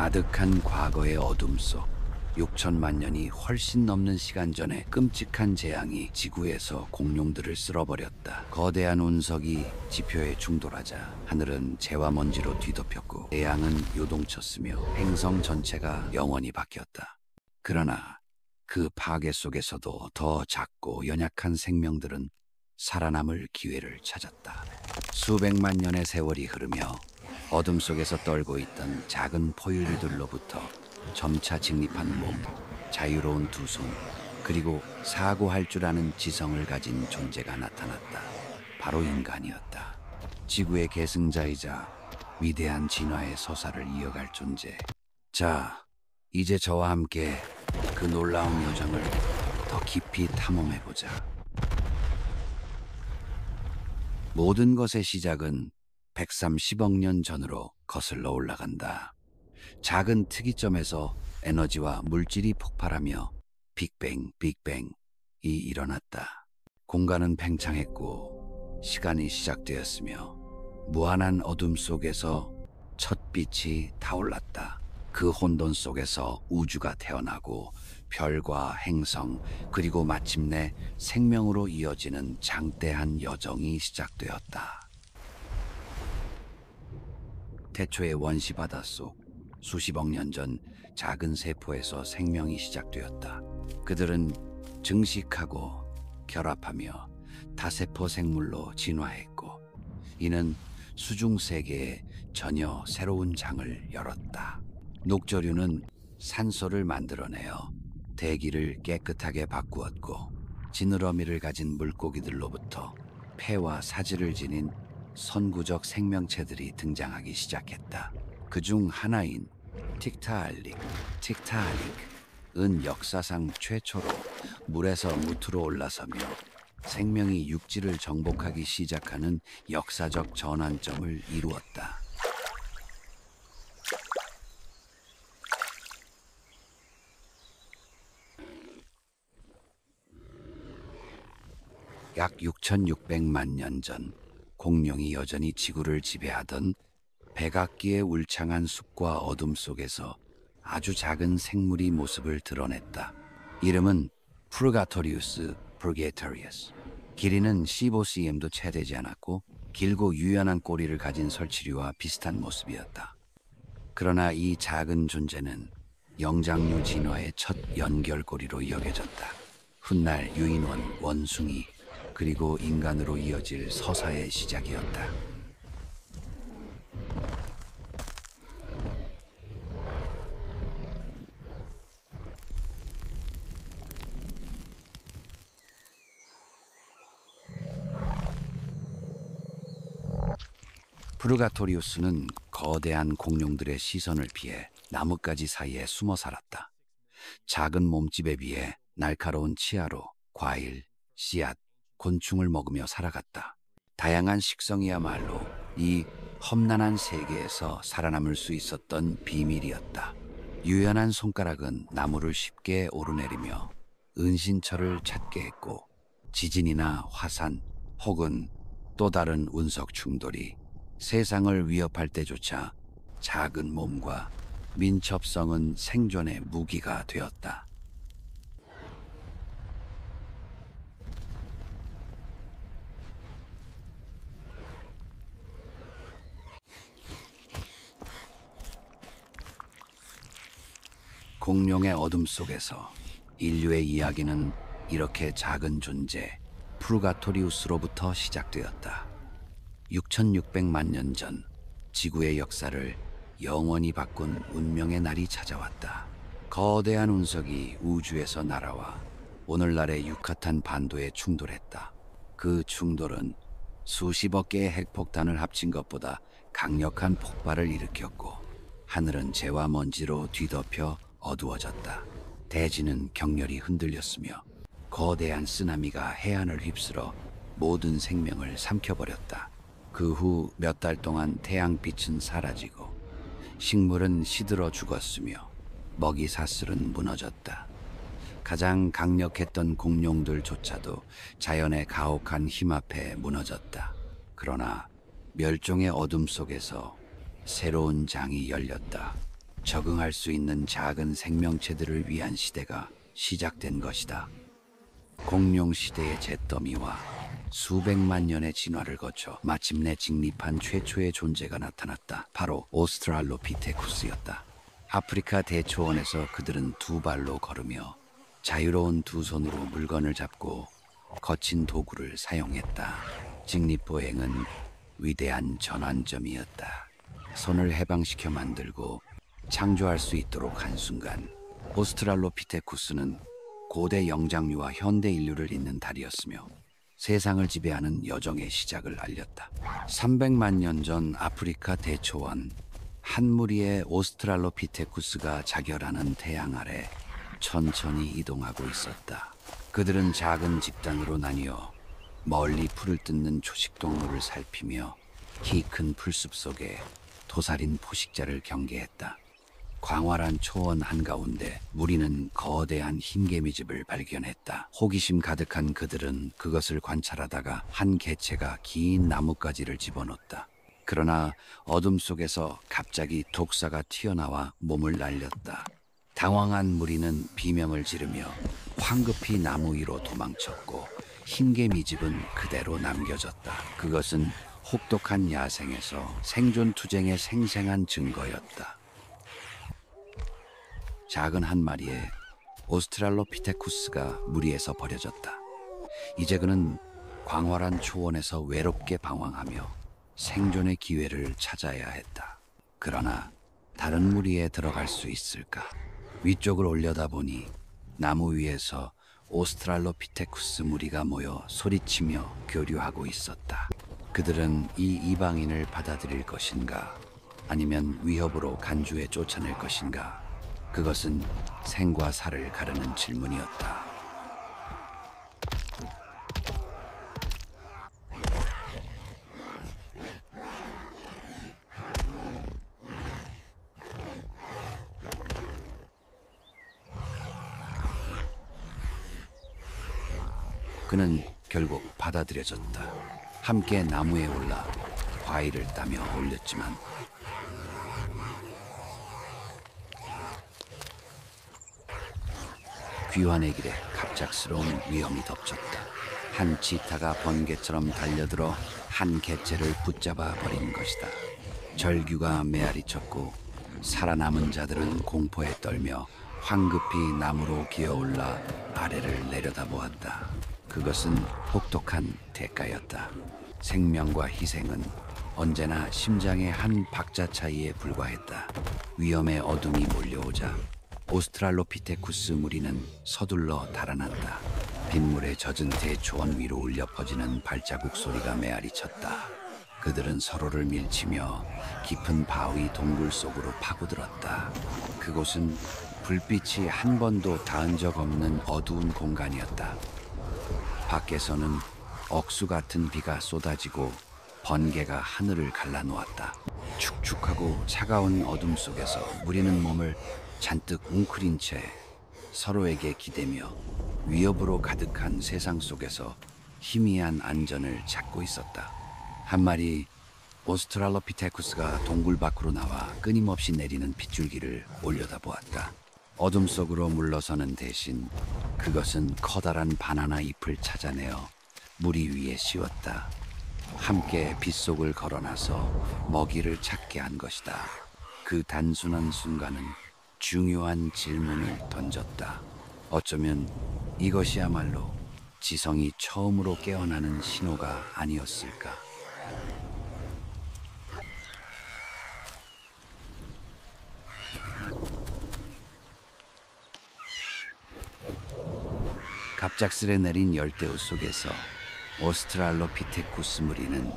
아득한 과거의 어둠 속 6천만 년이 훨씬 넘는 시간 전에 끔찍한 재앙이 지구에서 공룡들을 쓸어버렸다. 거대한 운석이 지표에 충돌하자 하늘은 재와 먼지로 뒤덮였고 태양은 요동쳤으며 행성 전체가 영원히 바뀌었다. 그러나 그 파괴 속에서도 더 작고 연약한 생명들은 살아남을 기회를 찾았다. 수백만 년의 세월이 흐르며 어둠 속에서 떨고 있던 작은 포유류들로부터 점차 직립한 몸, 자유로운 두 손, 그리고 사고할 줄 아는 지성을 가진 존재가 나타났다. 바로 인간이었다. 지구의 계승자이자 위대한 진화의 서사를 이어갈 존재. 자, 이제 저와 함께 그 놀라운 여정을 더 깊이 탐험해보자. 모든 것의 시작은 130억 년 전으로 거슬러 올라간다. 작은 특이점에서 에너지와 물질이 폭발하며 빅뱅이 일어났다. 공간은 팽창했고 시간이 시작되었으며 무한한 어둠 속에서 첫 빛이 타올랐다. 그 혼돈 속에서 우주가 태어나고 별과 행성, 그리고 마침내 생명으로 이어지는 장대한 여정이 시작되었다. 태초의 원시 바닷속 수십억 년 전 작은 세포에서 생명이 시작되었다. 그들은 증식하고 결합하며 다세포 생물로 진화했고, 이는 수중 세계에 전혀 새로운 장을 열었다. 녹조류는 산소를 만들어내어 대기를 깨끗하게 바꾸었고, 지느러미를 가진 물고기들로부터 폐와 사지를 지닌 선구적 생명체들이 등장하기 시작했다. 그중 하나인 틱타알릭은 역사상 최초로 물에서 무트로 올라서며 생명이 육지를 정복하기 시작하는 역사적 전환점을 이루었다. 약 6,600만 년 전 공룡이 여전히 지구를 지배하던 백악기의 울창한 숲과 어둠 속에서 아주 작은 생물이 모습을 드러냈다. 이름은 프루가토리우스 프루게터리우스. 길이는 15cm도 채 되지 않았고 길고 유연한 꼬리를 가진 설치류와 비슷한 모습이었다. 그러나 이 작은 존재는 영장류 진화의 첫 연결고리로 여겨졌다. 훗날 유인원, 원숭이, 그리고 인간으로 이어질 서사의 시작이었다. 프루가토리우스는 거대한 공룡들의 시선을 피해 나뭇가지 사이에 숨어 살았다. 작은 몸집에 비해 날카로운 치아로 과일, 씨앗, 곤충을 먹으며 살아갔다. 다양한 식성이야말로 이 험난한 세계에서 살아남을 수 있었던 비밀이었다. 유연한 손가락은 나무를 쉽게 오르내리며 은신처를 찾게 했고, 지진이나 화산 혹은 또 다른 운석 충돌이 세상을 위협할 때조차 작은 몸과 민첩성은 생존의 무기가 되었다. 공룡의 어둠 속에서 인류의 이야기는 이렇게 작은 존재 프루가토리우스로부터 시작되었다. 6,600만 년 전 지구의 역사를 영원히 바꾼 운명의 날이 찾아왔다. 거대한 운석이 우주에서 날아와 오늘날의 유카탄 반도에 충돌했다. 그 충돌은 수십억 개의 핵폭탄을 합친 것보다 강력한 폭발을 일으켰고, 하늘은 재와 먼지로 뒤덮여 어두워졌다. 대지는 격렬히 흔들렸으며 거대한 쓰나미가 해안을 휩쓸어 모든 생명을 삼켜버렸다. 그 후 몇 달 동안 태양빛은 사라지고 식물은 시들어 죽었으며 먹이 사슬은 무너졌다. 가장 강력했던 공룡들조차도 자연의 가혹한 힘 앞에 무너졌다. 그러나 멸종의 어둠 속에서 새로운 장이 열렸다. 적응할 수 있는 작은 생명체들을 위한 시대가 시작된 것이다. 공룡 시대의 잿더미와 수백만 년의 진화를 거쳐 마침내 직립한 최초의 존재가 나타났다. 바로 오스트랄로피테쿠스였다. 아프리카 대초원에서 그들은 두 발로 걸으며 자유로운 두 손으로 물건을 잡고 거친 도구를 사용했다. 직립보행은 위대한 전환점이었다. 손을 해방시켜 만들고 창조할 수 있도록 한 순간, 오스트랄로피테쿠스는 고대 영장류와 현대 인류를 잇는 달이었으며 세상을 지배하는 여정의 시작을 알렸다. 300만 년 전 아프리카 대초원, 한 무리의 오스트랄로피테쿠스가 자결하는 태양 아래 천천히 이동하고 있었다. 그들은 작은 집단으로 나뉘어 멀리 풀을 뜯는 초식동물을 살피며 키 큰 풀숲 속에 도사린 포식자를 경계했다. 광활한 초원 한가운데 무리는 거대한 흰개미집을 발견했다. 호기심 가득한 그들은 그것을 관찰하다가 한 개체가 긴 나뭇가지를 집어넣었다. 그러나 어둠 속에서 갑자기 독사가 튀어나와 몸을 날렸다. 당황한 무리는 비명을 지르며 황급히 나무 위로 도망쳤고 흰개미집은 그대로 남겨졌다. 그것은 혹독한 야생에서 생존 투쟁의 생생한 증거였다. 작은 한 마리의 오스트랄로피테쿠스가 무리에서 버려졌다. 이제 그는 광활한 초원에서 외롭게 방황하며 생존의 기회를 찾아야 했다. 그러나 다른 무리에 들어갈 수 있을까? 위쪽을 올려다보니 나무 위에서 오스트랄로피테쿠스 무리가 모여 소리치며 교류하고 있었다. 그들은 이 이방인을 받아들일 것인가? 아니면 위협으로 간주해 쫓아낼 것인가? 그것은 생과 사를 가르는 질문이었다. 그는 결국 받아들여졌다. 함께 나무에 올라 과일을 따며 올렸지만 귀환의 길에 갑작스러운 위험이 덮쳤다. 한 치타가 번개처럼 달려들어 한 개체를 붙잡아 버린 것이다. 절규가 메아리쳤고 살아남은 자들은 공포에 떨며 황급히 나무로 기어올라 아래를 내려다보았다. 그것은 혹독한 대가였다. 생명과 희생은 언제나 심장의 한 박자 차이에 불과했다. 위험의 어둠이 몰려오자 오스트랄로피테쿠스 무리는 서둘러 달아난다. 빗물에 젖은 대초원 위로 울려 퍼지는 발자국 소리가 메아리쳤다. 그들은 서로를 밀치며 깊은 바위 동굴 속으로 파고들었다. 그곳은 불빛이 한 번도 닿은 적 없는 어두운 공간이었다. 밖에서는 억수 같은 비가 쏟아지고 번개가 하늘을 갈라놓았다. 축축하고 차가운 어둠 속에서 무리는 몸을 잔뜩 웅크린 채 서로에게 기대며 위협으로 가득한 세상 속에서 희미한 안전을 찾고 있었다. 한 마리 오스트랄로피테쿠스가 동굴 밖으로 나와 끊임없이 내리는 빗줄기를 올려다보았다. 어둠 속으로 물러서는 대신 그것은 커다란 바나나 잎을 찾아내어 무리 위에 씌웠다. 함께 빗속을 걸어나서 먹이를 찾게 한 것이다. 그 단순한 순간은 중요한 질문을 던졌다. 어쩌면 이것이야말로 지성이 처음으로 깨어나는 신호가 아니었을까. 갑작스레 내린 열대우 속에서 오스트랄로피테쿠스 무리는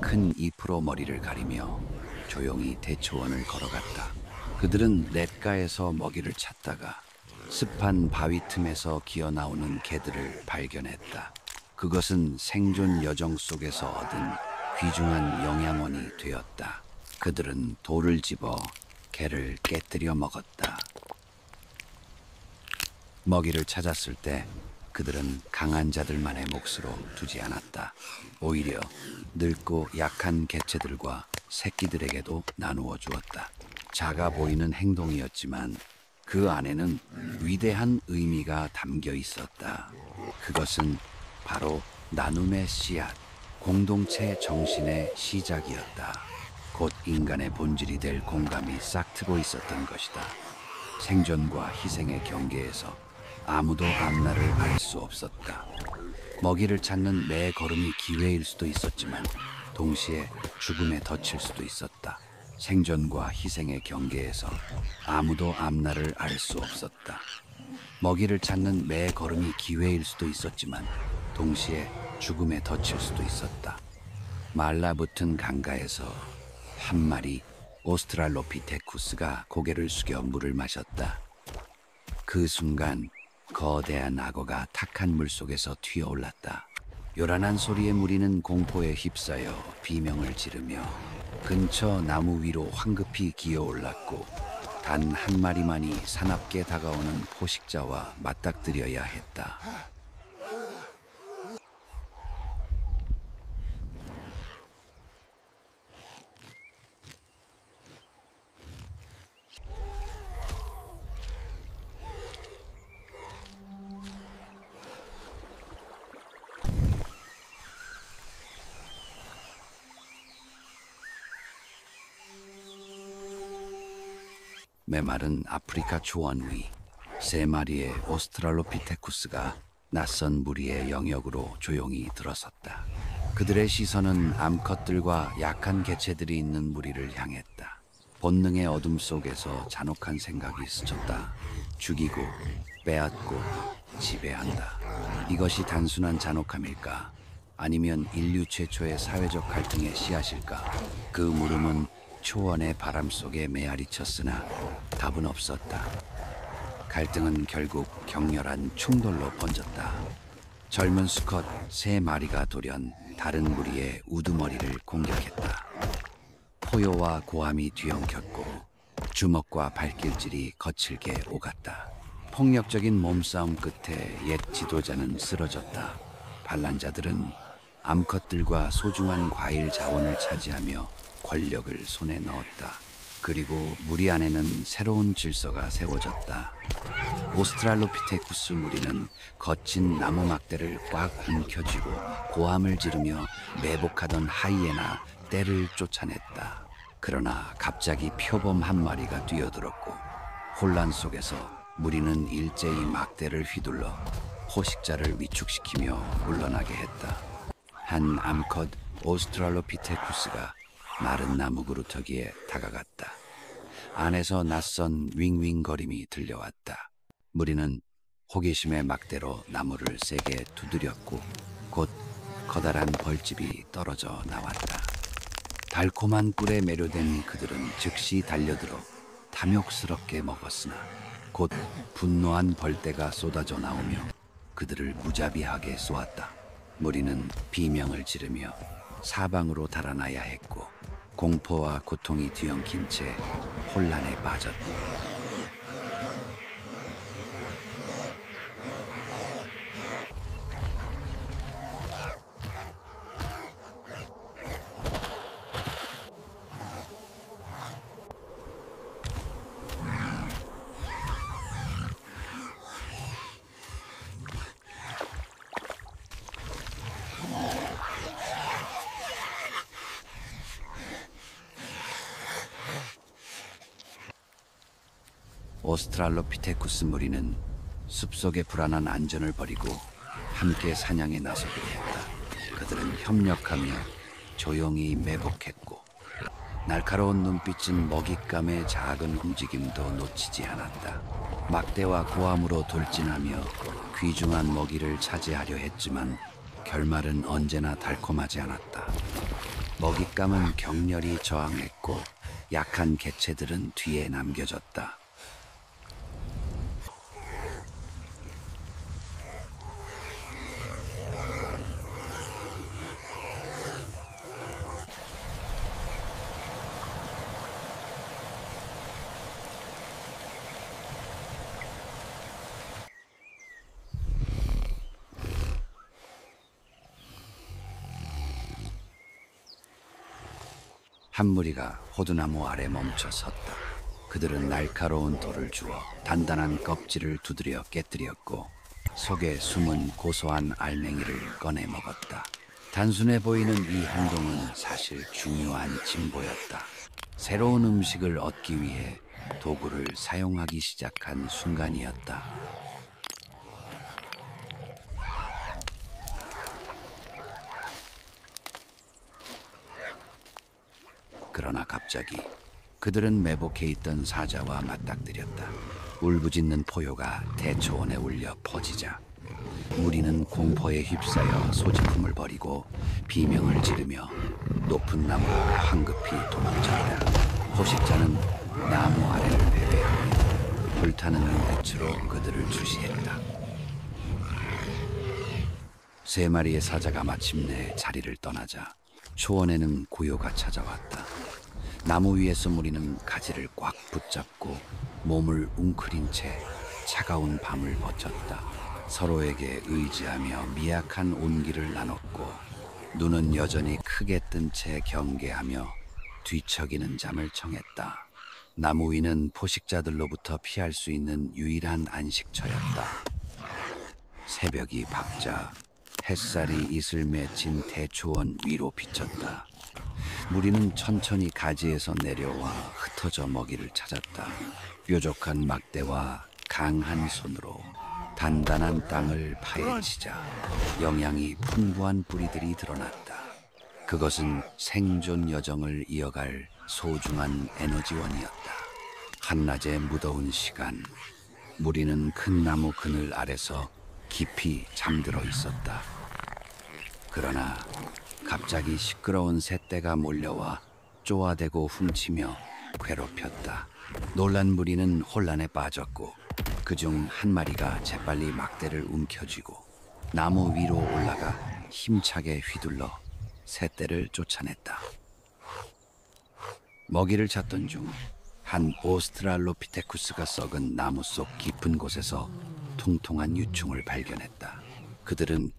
큰 잎으로 머리를 가리며 조용히 대초원을 걸어갔다. 그들은 냇가에서 먹이를 찾다가 습한 바위 틈에서 기어나오는 개들을 발견했다. 그것은 생존 여정 속에서 얻은 귀중한 영양원이 되었다. 그들은 돌을 집어 개를 깨뜨려 먹었다. 먹이를 찾았을 때 그들은 강한 자들만의 몫으로 두지 않았다. 오히려 늙고 약한 개체들과 새끼들에게도 나누어 주었다. 작아 보이는 행동이었지만 그 안에는 위대한 의미가 담겨 있었다. 그것은 바로 나눔의 씨앗, 공동체 정신의 시작이었다. 곧 인간의 본질이 될 공감이 싹트고 있었던 것이다. 생존과 희생의 경계에서 아무도 앞날을 알 수 없었다. 먹이를 찾는 매 걸음이 기회일 수도 있었지만 동시에 죽음에 덫일 수도 있었다. 생존과 희생의 경계에서 아무도 앞날을 알 수 없었다. 먹이를 찾는 매 걸음이 기회일 수도 있었지만 동시에 죽음에 덫일 수도 있었다. 말라붙은 강가에서 한 마리 오스트랄로피테쿠스가 고개를 숙여 물을 마셨다. 그 순간 거대한 악어가 탁한 물속에서 튀어올랐다. 요란한 소리의 무리는 공포에 휩싸여 비명을 지르며 근처 나무 위로 황급히 기어올랐고 단 한 마리만이 사납게 다가오는 포식자와 맞닥뜨려야 했다. 메마른 아프리카 초원 위 세 마리의 오스트랄로피테쿠스가 낯선 무리의 영역으로 조용히 들어섰다. 그들의 시선은 암컷들과 약한 개체들이 있는 무리를 향했다. 본능의 어둠 속에서 잔혹한 생각이 스쳤다. 죽이고 빼앗고 지배한다. 이것이 단순한 잔혹함일까? 아니면 인류 최초의 사회적 갈등의 씨앗일까? 그 물음은 초원의 바람 속에 메아리쳤으나 답은 없었다. 갈등은 결국 격렬한 충돌로 번졌다. 젊은 수컷 세 마리가 돌연 다른 무리의 우두머리를 공격했다. 포효와 고함이 뒤엉켰고 주먹과 발길질이 거칠게 오갔다. 폭력적인 몸싸움 끝에 옛 지도자는 쓰러졌다. 반란자들은 암컷들과 소중한 과일 자원을 차지하며 권력을 손에 넣었다. 그리고 무리 안에는 새로운 질서가 세워졌다. 오스트랄로피테쿠스 무리는 거친 나무 막대를 꽉 움켜쥐고 고함을 지르며 매복하던 하이에나 떼를 쫓아냈다. 그러나 갑자기 표범 한 마리가 뛰어들었고 혼란 속에서 무리는 일제히 막대를 휘둘러 포식자를 위축시키며 물러나게 했다. 한 암컷 오스트랄로피테쿠스가 마른 나무 그루터기에 다가갔다. 안에서 낯선 윙윙거림이 들려왔다. 무리는 호기심의 막대로 나무를 세게 두드렸고 곧 커다란 벌집이 떨어져 나왔다. 달콤한 꿀에 매료된 그들은 즉시 달려들어 탐욕스럽게 먹었으나 곧 분노한 벌떼가 쏟아져 나오며 그들을 무자비하게 쏘았다. 무리는 비명을 지르며 사방으로 달아나야 했고 공포와 고통이 뒤엉킨 채 혼란에 빠졌다. 오스트랄로피테쿠스 무리는 숲속의 불안한 안전을 버리고 함께 사냥에 나서기로 했다. 그들은 협력하며 조용히 매복했고 날카로운 눈빛은 먹잇감의 작은 움직임도 놓치지 않았다. 막대와 고함으로 돌진하며 귀중한 먹이를 차지하려 했지만 결말은 언제나 달콤하지 않았다. 먹잇감은 격렬히 저항했고 약한 개체들은 뒤에 남겨졌다. 한 무리가 호두나무 아래 멈춰 섰다. 그들은 날카로운 돌을 주어 단단한 껍질을 두드려 깨뜨렸고 속에 숨은 고소한 알맹이를 꺼내 먹었다. 단순해 보이는 이 행동은 사실 중요한 징보였다. 새로운 음식을 얻기 위해 도구를 사용하기 시작한 순간이었다. 그러나 갑자기 그들은 매복해 있던 사자와 맞닥뜨렸다. 울부짖는 포효가 대초원에 울려 퍼지자 무리는 공포에 휩싸여 소지품을 버리고 비명을 지르며 높은 나무로 황급히 도망쳤다. 포식자는 나무 아래를 배회하며 불타는 눈빛으로 그들을 주시했다. 세 마리의 사자가 마침내 자리를 떠나자 초원에는 고요가 찾아왔다. 나무 위에서 무리는 가지를 꽉 붙잡고 몸을 웅크린 채 차가운 밤을 버텼다. 서로에게 의지하며 미약한 온기를 나눴고 눈은 여전히 크게 뜬 채 경계하며 뒤척이는 잠을 청했다. 나무 위는 포식자들로부터 피할 수 있는 유일한 안식처였다. 새벽이 밝자 햇살이 이슬 맺힌 대초원 위로 비쳤다. 무리는 천천히 가지에서 내려와 흩어져 먹이를 찾았다. 뾰족한 막대와 강한 손으로 단단한 땅을 파헤치자 영양이 풍부한 뿌리들이 드러났다. 그것은 생존 여정을 이어갈 소중한 에너지원이었다. 한낮의 무더운 시간, 무리는 큰 나무 그늘 아래서 깊이 잠들어 있었다. 그러나 갑자기 시끄러운 새떼가 몰려와 쪼아대고 훔치며 괴롭혔다. 놀란 무리는 혼란에 빠졌고 그중 한 마리가 재빨리 막대를 움켜쥐고 나무 위로 올라가 힘차게 휘둘러 새떼를 쫓아냈다. 먹이를 찾던 중 한 오스트랄로피테쿠스가 썩은 나무 속 깊은 곳에서 통통한 유충을 발견했다. 그들은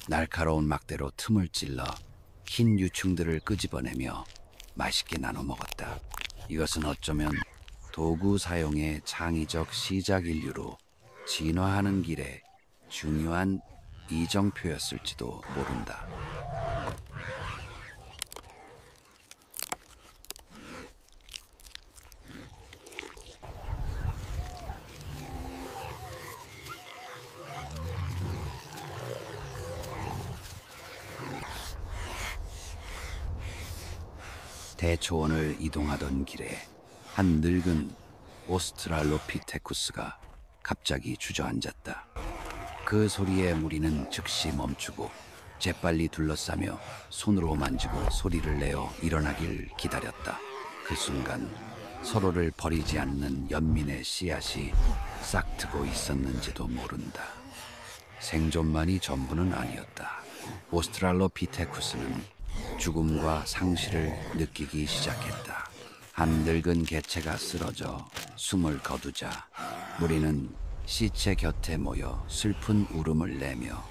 날카로운 막대로 틈을 찔러 흰 유충들을 끄집어내며 맛있게 나눠 먹었다. 이것은 어쩌면 도구 사용의 창의적 시작 인류로 진화하는 길에 중요한 이정표였을지도 모른다. 대초원을 이동하던 길에 한 늙은 오스트랄로피테쿠스가 갑자기 주저앉았다. 그 소리에 무리는 즉시 멈추고 재빨리 둘러싸며 손으로 만지고 소리를 내어 일어나길 기다렸다. 그 순간 서로를 버리지 않는 연민의 씨앗이 싹트고 있었는지도 모른다. 생존만이 전부는 아니었다. 오스트랄로피테쿠스는 죽음과 상실을 느끼기 시작했다. 한 늙은 개체가 쓰러져 숨을 거두자 무리는 시체 곁에 모여 슬픈 울음을 내며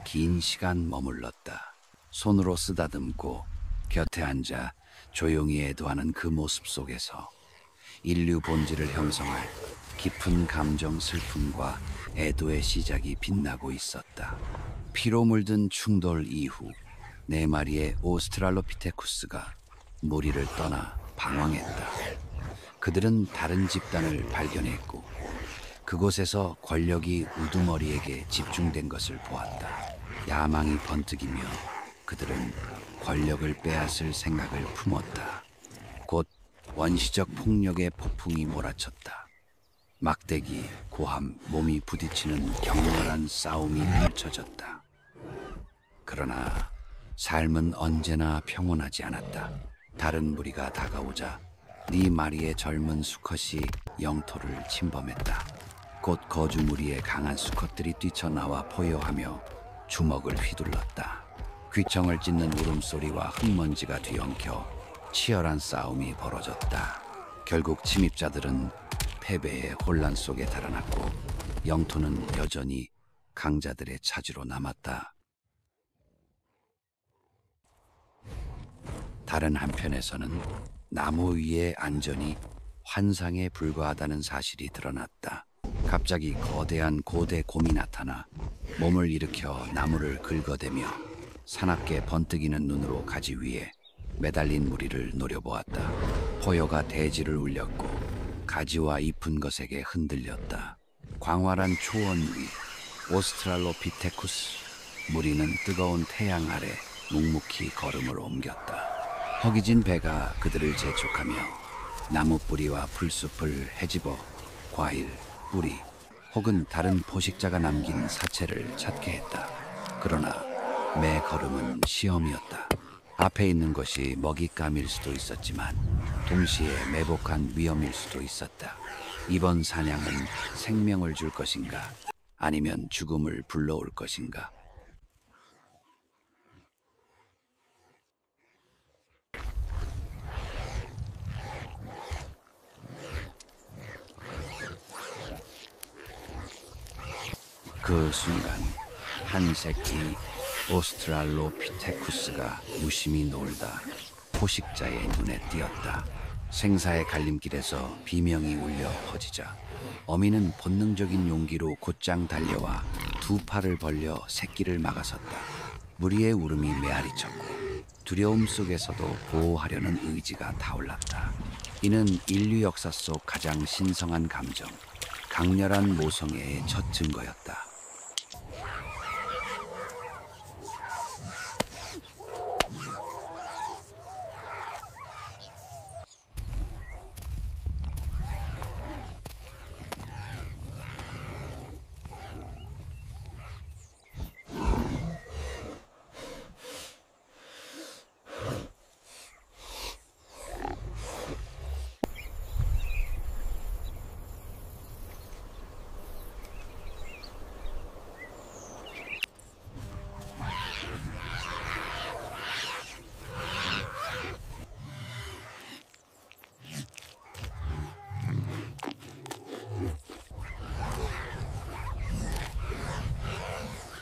긴 시간 머물렀다. 손으로 쓰다듬고 곁에 앉아 조용히 애도하는 그 모습 속에서 인류 본질을 형성할 깊은 감정 슬픔과 애도의 시작이 빛나고 있었다. 피로 물든 충돌 이후 네 마리의 오스트랄로피테쿠스가 무리를 떠나 방황했다. 그들은 다른 집단을 발견했고 그곳에서 권력이 우두머리에게 집중된 것을 보았다. 야망이 번뜩이며 그들은 권력을 빼앗을 생각을 품었다. 곧 원시적 폭력의 폭풍이 몰아쳤다. 막대기, 고함, 몸이 부딪히는 격렬한 싸움이 펼쳐졌다. 그러나 삶은 언제나 평온하지 않았다. 다른 무리가 다가오자 네 마리의 젊은 수컷이 영토를 침범했다. 곧 거주 무리의 강한 수컷들이 뛰쳐나와 포효하며 주먹을 휘둘렀다. 귀청을 찢는 울음소리와 흙먼지가 뒤엉켜 치열한 싸움이 벌어졌다. 결국 침입자들은 패배의 혼란 속에 달아났고 영토는 여전히 강자들의 차지로 남았다. 다른 한편에서는 나무 위의 안전이 환상에 불과하다는 사실이 드러났다. 갑자기 거대한 고대 곰이 나타나 몸을 일으켜 나무를 긁어대며 사납게 번뜩이는 눈으로 가지 위에 매달린 무리를 노려보았다. 포효가 대지를 울렸고 가지와 잎은 것에게 흔들렸다. 광활한 초원 위 오스트랄로피테쿠스, 무리는 뜨거운 태양 아래 묵묵히 걸음을 옮겼다. 허기진 배가 그들을 재촉하며 나무 뿌리와 풀숲을 헤집어 과일, 뿌리 혹은 다른 포식자가 남긴 사체를 찾게 했다. 그러나 매 걸음은 시험이었다. 앞에 있는 것이 먹잇감일 수도 있었지만 동시에 매복한 위험일 수도 있었다. 이번 사냥은 생명을 줄 것인가, 아니면 죽음을 불러올 것인가. 그 순간 한 새끼 오스트랄로피테쿠스가 무심히 놀다 포식자의 눈에 띄었다. 생사의 갈림길에서 비명이 울려 퍼지자 어미는 본능적인 용기로 곧장 달려와 두 팔을 벌려 새끼를 막아섰다. 무리의 울음이 메아리쳤고 두려움 속에서도 보호하려는 의지가 타올랐다. 이는 인류 역사 속 가장 신성한 감정, 강렬한 모성애의 첫 증거였다.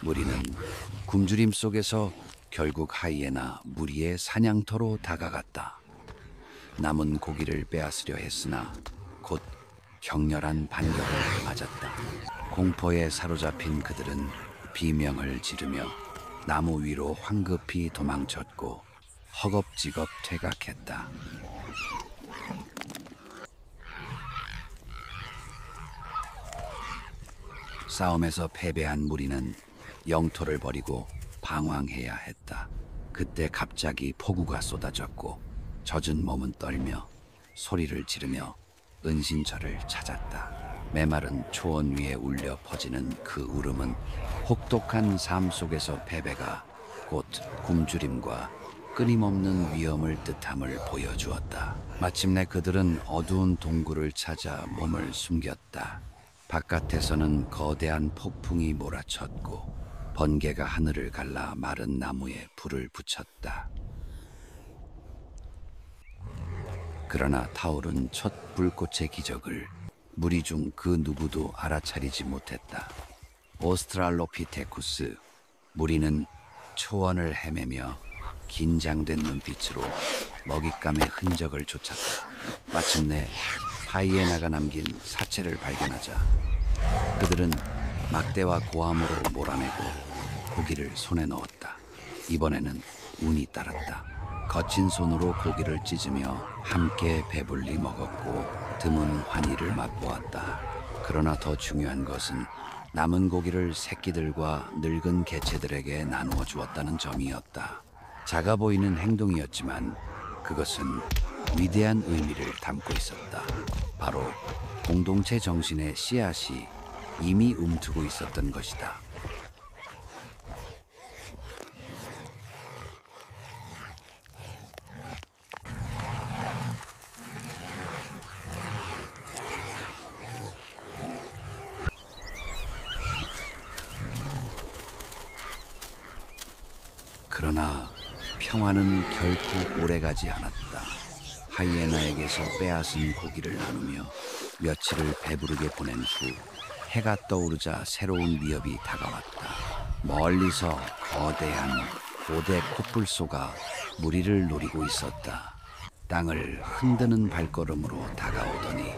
무리는 굶주림 속에서 결국 하이에나 무리의 사냥터로 다가갔다. 남은 고기를 빼앗으려 했으나 곧 격렬한 반격을 맞았다. 공포에 사로잡힌 그들은 비명을 지르며 나무 위로 황급히 도망쳤고 허겁지겁 퇴각했다. 싸움에서 패배한 무리는 영토를 버리고 방황해야 했다. 그때 갑자기 폭우가 쏟아졌고 젖은 몸은 떨며 소리를 지르며 은신처를 찾았다. 메마른 초원 위에 울려 퍼지는 그 울음은 혹독한 삶 속에서 패배가 곧 굶주림과 끊임없는 위험을 뜻함을 보여주었다. 마침내 그들은 어두운 동굴을 찾아 몸을 숨겼다. 바깥에서는 거대한 폭풍이 몰아쳤고 번개가 하늘을 갈라 마른 나무에 불을 붙였다. 그러나 타오른 첫 불꽃의 기적을 무리 중 그 누구도 알아차리지 못했다. 오스트랄로피테쿠스, 무리는 초원을 헤매며 긴장된 눈빛으로 먹잇감의 흔적을 쫓았다. 마침내 하이에나가 남긴 사체를 발견하자 그들은 막대와 고함으로 몰아내고 고기를 손에 넣었다. 이번에는 운이 따랐다. 거친 손으로 고기를 찢으며 함께 배불리 먹었고 드문 환희를 맛보았다. 그러나 더 중요한 것은 남은 고기를 새끼들과 늙은 개체들에게 나누어 주었다는 점이었다. 작아 보이는 행동이었지만 그것은 위대한 의미를 담고 있었다. 바로 공동체 정신의 씨앗이 이미 움트고 있었던 것이다. 그러나 평화는 결코 오래가지 않았다. 하이에나에게서 빼앗은 고기를 나누며 며칠을 배부르게 보낸 후 해가 떠오르자 새로운 위협이 다가왔다. 멀리서 거대한 고대 코뿔소가 무리를 노리고 있었다. 땅을 흔드는 발걸음으로 다가오더니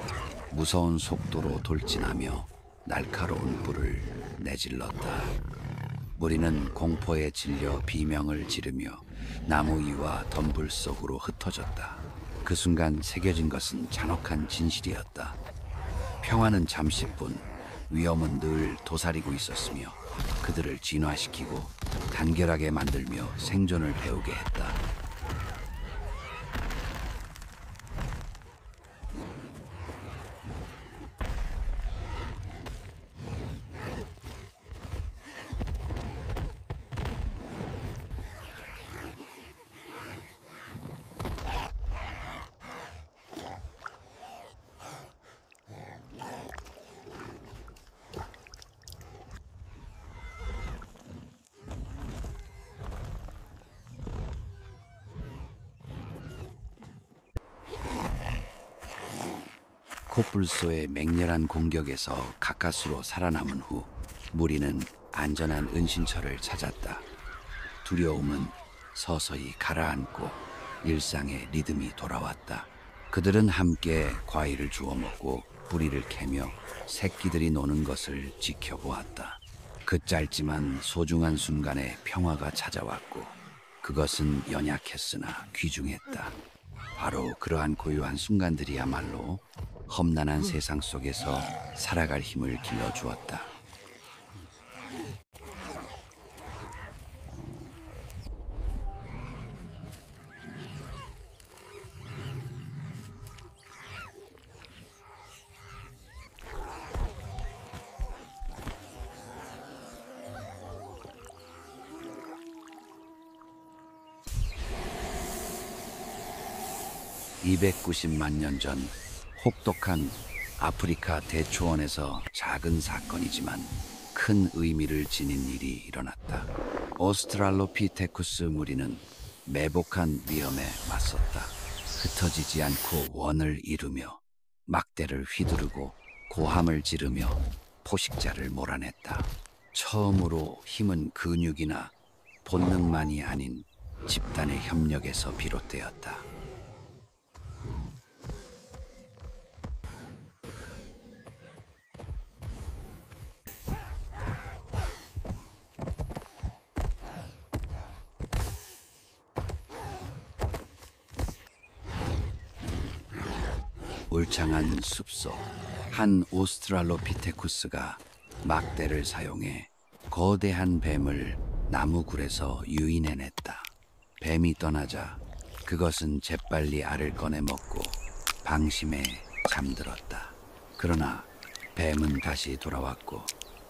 무서운 속도로 돌진하며 날카로운 불을 내질렀다. 무리는 공포에 질려 비명을 지르며 나무 위와 덤불 속으로 흩어졌다. 그 순간 새겨진 것은 잔혹한 진실이었다. 평화는 잠시뿐, 위험은 늘 도사리고 있었으며 그들을 진화시키고 간결하게 만들며 생존을 배우게 했다. 코뿔소의 맹렬한 공격에서 가까스로 살아남은 후 무리는 안전한 은신처를 찾았다. 두려움은 서서히 가라앉고 일상의 리듬이 돌아왔다. 그들은 함께 과일을 주워 먹고 뿌리를 캐며 새끼들이 노는 것을 지켜보았다. 그 짧지만 소중한 순간에 평화가 찾아왔고 그것은 연약했으나 귀중했다. 바로 그러한 고요한 순간들이야말로 험난한 세상 속에서 살아갈 힘을 길러주었다. (290만 년) 전 혹독한 아프리카 대초원에서 작은 사건이지만 큰 의미를 지닌 일이 일어났다. 오스트랄로피테쿠스 무리는 매복한 위험에 맞섰다. 흩어지지 않고 원을 이루며 막대를 휘두르고 고함을 지르며 포식자를 몰아냈다. 처음으로 힘은 근육이나 본능만이 아닌 집단의 협력에서 비롯되었다. 울창한 숲속, 한 오스트랄로피테쿠스가 막대를 사용해 거대한 뱀을 나무굴에서 유인해냈다. 뱀이 떠나자 그것은 재빨리 알을 꺼내 먹고 방심해 잠들었다. 그러나 뱀은 다시 돌아왔고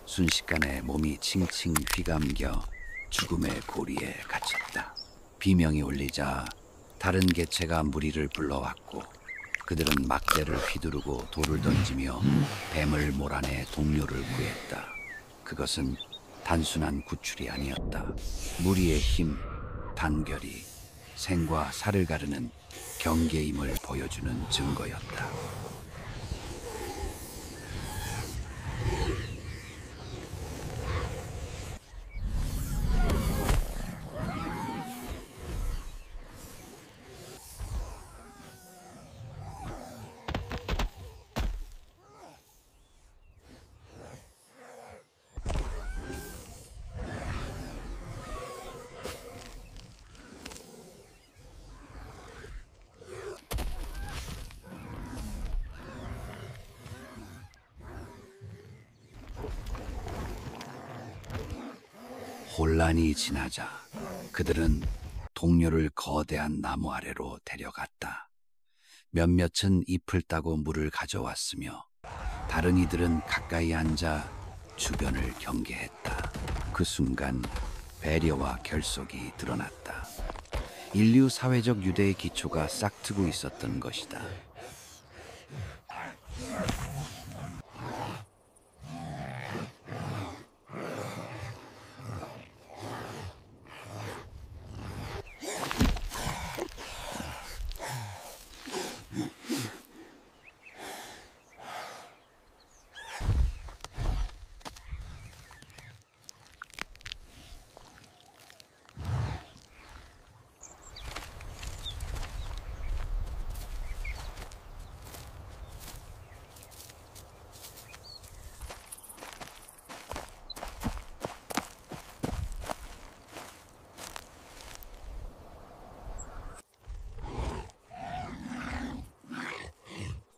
순식간에 몸이 칭칭 휘감겨 죽음의 고리에 갇혔다. 비명이 울리자 다른 개체가 무리를 불러왔고 그들은 막대를 휘두르고 돌을 던지며 뱀을 몰아내 동료를 구했다. 그것은 단순한 구출이 아니었다. 무리의 힘, 단결이 생과 사를 가르는 경계임을 보여주는 증거였다. 혼란이 지나자 그들은 동료를 거대한 나무 아래로 데려갔다. 몇몇은 잎을 따고 물을 가져왔으며 다른 이들은 가까이 앉아 주변을 경계했다. 그 순간 배려와 결속이 드러났다. 인류 사회적 유대의 기초가 싹트고 있었던 것이다.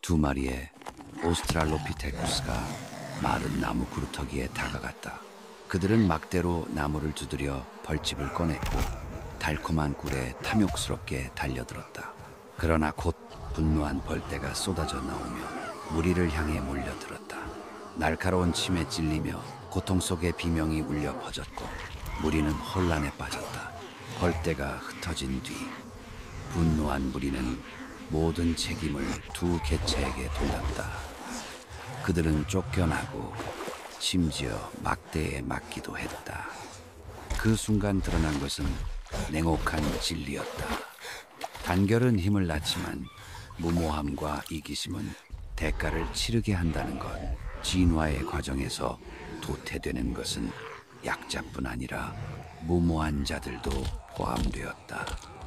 두 마리의 오스트랄로피테쿠스가 마른 나무 그루터기에 다가갔다. 그들은 막대로 나무를 두드려 벌집을 꺼냈고 달콤한 꿀에 탐욕스럽게 달려들었다. 그러나 곧 분노한 벌떼가 쏟아져 나오며 무리를 향해 몰려들었다. 날카로운 침에 찔리며 고통 속에 비명이 울려 퍼졌고 무리는 혼란에 빠졌다. 벌떼가 흩어진 뒤 분노한 무리는 모든 책임을 두 개체에게 돌렸다. 그들은 쫓겨나고 심지어 막대에 맞기도 했다. 그 순간 드러난 것은 냉혹한 진리였다. 단결은 힘을 낳지만 무모함과 이기심은 대가를 치르게 한다는 것. 진화의 과정에서 도태되는 것은 약자뿐 아니라 무모한 자들도 포함되었다.